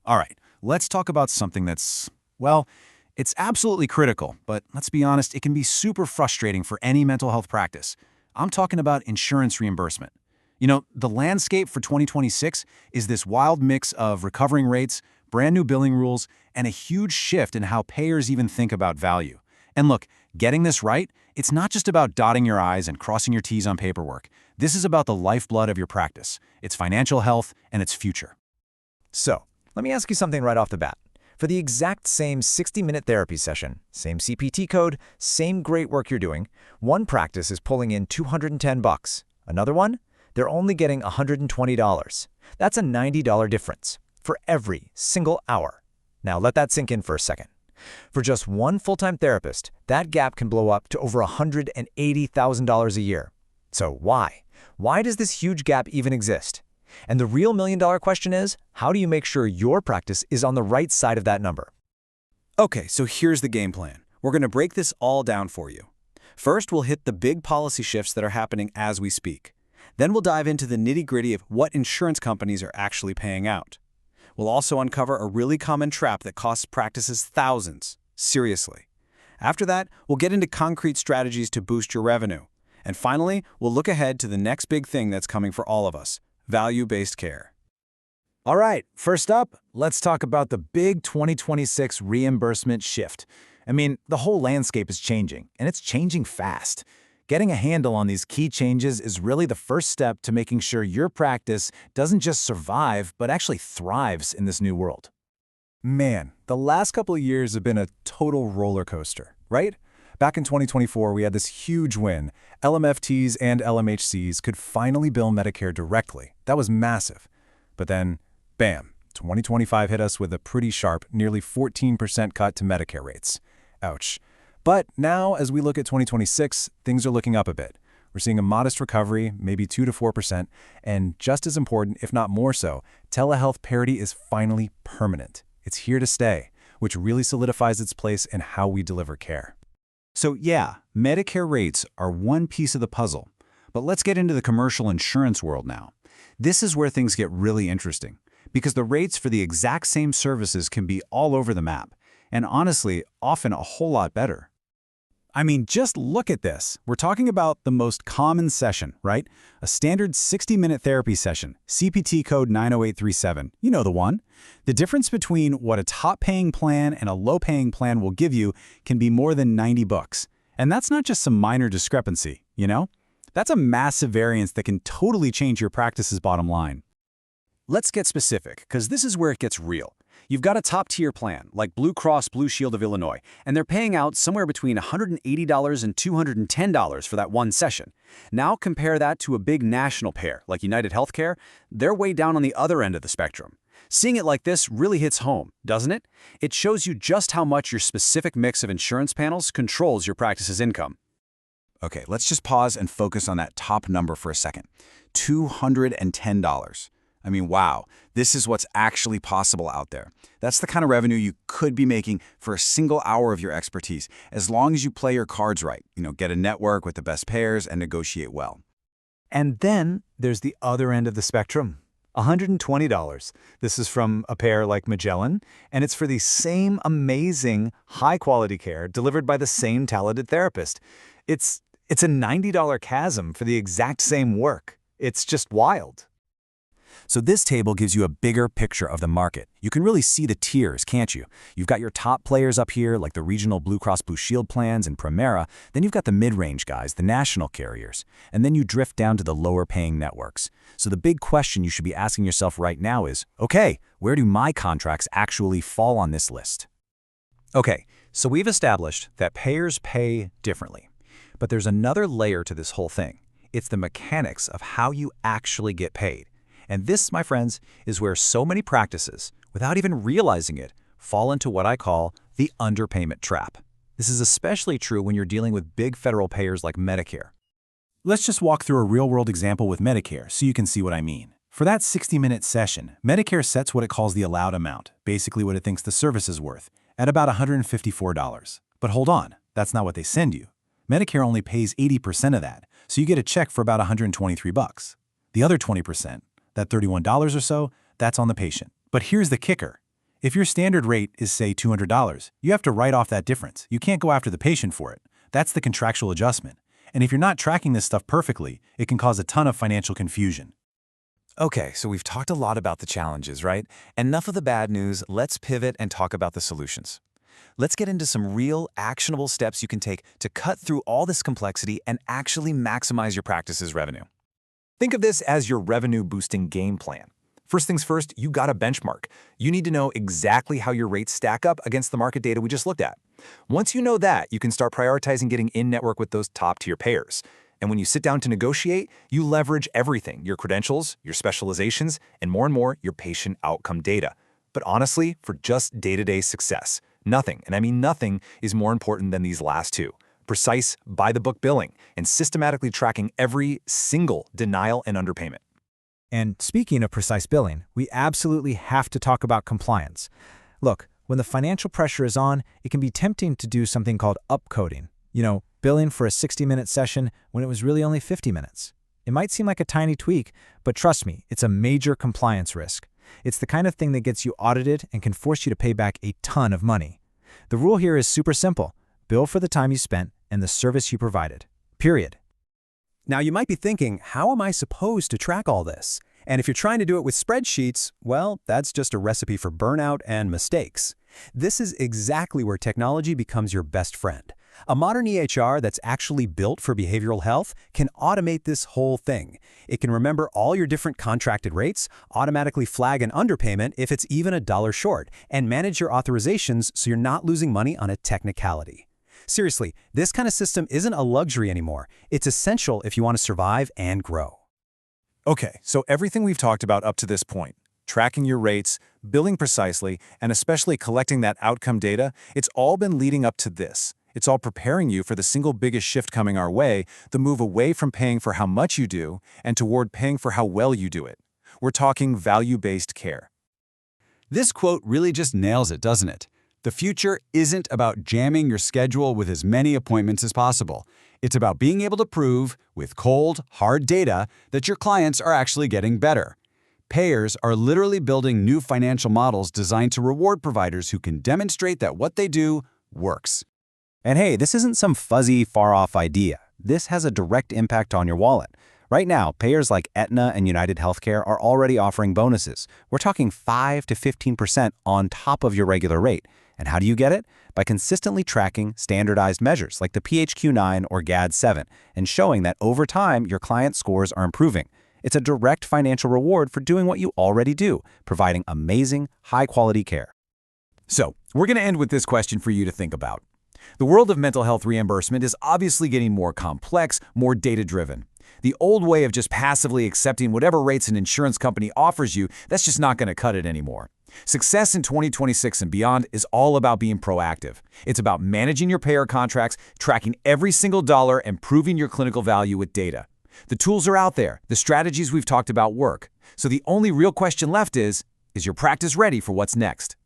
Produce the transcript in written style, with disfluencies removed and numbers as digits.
All right, let's talk about something that's, well, it's absolutely critical, but let's be honest, it can be super frustrating for any mental health practice. I'm talking about insurance reimbursement. The landscape for 2026 is this wild mix of recovering rates, brand new billing rules, and a huge shift in how payers even think about value. And look, getting this right, it's not just about dotting your I's and crossing your T's on paperwork. This is about the lifeblood of your practice, its financial health, and its future. So, let me ask you something right off the bat. For the exact same 60-minute therapy session, same CPT code, same great work you're doing, one practice is pulling in $210. Another one? They're only getting $120. That's a $90 difference for every single hour. Now let that sink in for a second. For just one full-time therapist, that gap can blow up to over $180,000 a year. So why? Why does this huge gap even exist? And the real million-dollar question is, how do you make sure your practice is on the right side of that number? Okay, so here's the game plan. We're going to break this all down for you. First, we'll hit the big policy shifts that are happening as we speak. Then we'll dive into the nitty-gritty of what insurance companies are actually paying out. We'll also uncover a really common trap that costs practices thousands. Seriously. After that, we'll get into concrete strategies to boost your revenue. And finally, we'll look ahead to the next big thing that's coming for all of us: value-based care. All right, first up, let's talk about the big 2026 reimbursement shift. The whole landscape is changing, and it's changing fast. Getting a handle on these key changes is really the first step to making sure your practice doesn't just survive, but actually thrives in this new world. Man, the last couple of years have been a total roller coaster, right? Back in 2024, we had this huge win. LMFTs and LMHCs could finally bill Medicare directly. That was massive. But then, bam, 2025 hit us with a pretty sharp, nearly 14% cut to Medicare rates. Ouch. But now, as we look at 2026, things are looking up a bit. We're seeing a modest recovery, maybe 2 to 4%, and just as important, if not more so, telehealth parity is finally permanent. It's here to stay, which really solidifies its place in how we deliver care. So yeah, Medicare rates are one piece of the puzzle. But let's get into the commercial insurance world now. This is where things get really interesting, because the rates for the exact same services can be all over the map, and honestly, often a whole lot better. Just look at this. We're talking about the most common session, right? A standard 60-minute therapy session, CPT code 90837. You know the one. The difference between what a top-paying plan and a low-paying plan will give you can be more than $90. And that's not just some minor discrepancy, That's a massive variance that can totally change your practice's bottom line. Let's get specific, because this is where it gets real. You've got a top-tier plan, like Blue Cross Blue Shield of Illinois, and they're paying out somewhere between $180 and $210 for that one session. Now compare that to a big national payer, like United Healthcare. They're way down on the other end of the spectrum. Seeing it like this really hits home, doesn't it? It shows you just how much your specific mix of insurance panels controls your practice's income. Okay, let's just pause and focus on that top number for a second. $210. Wow, this is what's actually possible out there. That's the kind of revenue you could be making for a single hour of your expertise, as long as you play your cards right, get a network with the best payers and negotiate well. And then there's the other end of the spectrum, $120. This is from a payer like Magellan, and it's for the same amazing, high-quality care delivered by the same talented therapist. It's a $90 chasm for the exact same work. It's just wild. So this table gives you a bigger picture of the market. You can really see the tiers, can't you? You've got your top players up here, like the regional Blue Cross Blue Shield plans and Premera. Then you've got the mid-range guys, the national carriers. And then you drift down to the lower-paying networks. So the big question you should be asking yourself right now is, okay, where do my contracts actually fall on this list? Okay, so we've established that payers pay differently. But there's another layer to this whole thing. It's the mechanics of how you actually get paid. And this, my friends, is where so many practices, without even realizing it, fall into what I call the underpayment trap. This is especially true when you're dealing with big federal payers like Medicare. Let's just walk through a real-world example with Medicare so you can see what I mean. For that 60-minute session, Medicare sets what it calls the allowed amount, basically what it thinks the service is worth, at about $154. But hold on, that's not what they send you. Medicare only pays 80% of that, so you get a check for about $123. The other 20%, that $31 or so, that's on the patient. But here's the kicker. If your standard rate is, say, $200, you have to write off that difference. You can't go after the patient for it. That's the contractual adjustment. And if you're not tracking this stuff perfectly, it can cause a ton of financial confusion. Okay, so we've talked a lot about the challenges, right? Enough of the bad news, let's pivot and talk about the solutions. Let's get into some real, actionable steps you can take to cut through all this complexity and actually maximize your practice's revenue. Think of this as your revenue-boosting game plan. First things first, you got a benchmark. You need to know exactly how your rates stack up against the market data we just looked at. Once you know that, you can start prioritizing getting in-network with those top-tier payers. And when you sit down to negotiate, you leverage everything, your credentials, your specializations, and more, your patient outcome data. But honestly, for just day-to-day success, nothing, and I mean nothing, is more important than these last two. Precise, by-the-book billing, and systematically tracking every single denial and underpayment. And speaking of precise billing, we absolutely have to talk about compliance. Look, when the financial pressure is on, it can be tempting to do something called upcoding. Billing for a 60-minute session when it was really only 50 minutes. It might seem like a tiny tweak, but trust me, it's a major compliance risk. It's the kind of thing that gets you audited and can force you to pay back a ton of money. The rule here is super simple. Bill for the time you spent and the service you provided. Period. Now you might be thinking, how am I supposed to track all this? And if you're trying to do it with spreadsheets, well, that's just a recipe for burnout and mistakes. This is exactly where technology becomes your best friend. A modern EHR that's actually built for behavioral health can automate this whole thing. It can remember all your different contracted rates, automatically flag an underpayment if it's even $1 short, and manage your authorizations so you're not losing money on a technicality. Seriously, this kind of system isn't a luxury anymore. It's essential if you want to survive and grow. Okay, so everything we've talked about up to this point, tracking your rates, billing precisely, and especially collecting that outcome data, it's all been leading up to this. It's all preparing you for the single biggest shift coming our way, the move away from paying for how much you do and toward paying for how well you do it. We're talking value-based care. This quote really just nails it, doesn't it? The future isn't about jamming your schedule with as many appointments as possible. It's about being able to prove, with cold, hard data, that your clients are actually getting better. Payers are literally building new financial models designed to reward providers who can demonstrate that what they do works. And hey, this isn't some fuzzy, far-off idea. This has a direct impact on your wallet. Right now, payers like Aetna and United Healthcare are already offering bonuses. We're talking 5 to 15% on top of your regular rate. And how do you get it? By consistently tracking standardized measures like the PHQ-9 or GAD-7 and showing that over time your client scores are improving. It's a direct financial reward for doing what you already do, providing amazing, high-quality care. So, we're going to end with this question for you to think about. The world of mental health reimbursement is obviously getting more complex, more data-driven. The old way of just passively accepting whatever rates an insurance company offers you, that's just not going to cut it anymore. Success in 2026 and beyond is all about being proactive. It's about managing your payer contracts, tracking every single dollar, and proving your clinical value with data. The tools are out there. The strategies we've talked about work. So the only real question left is your practice ready for what's next?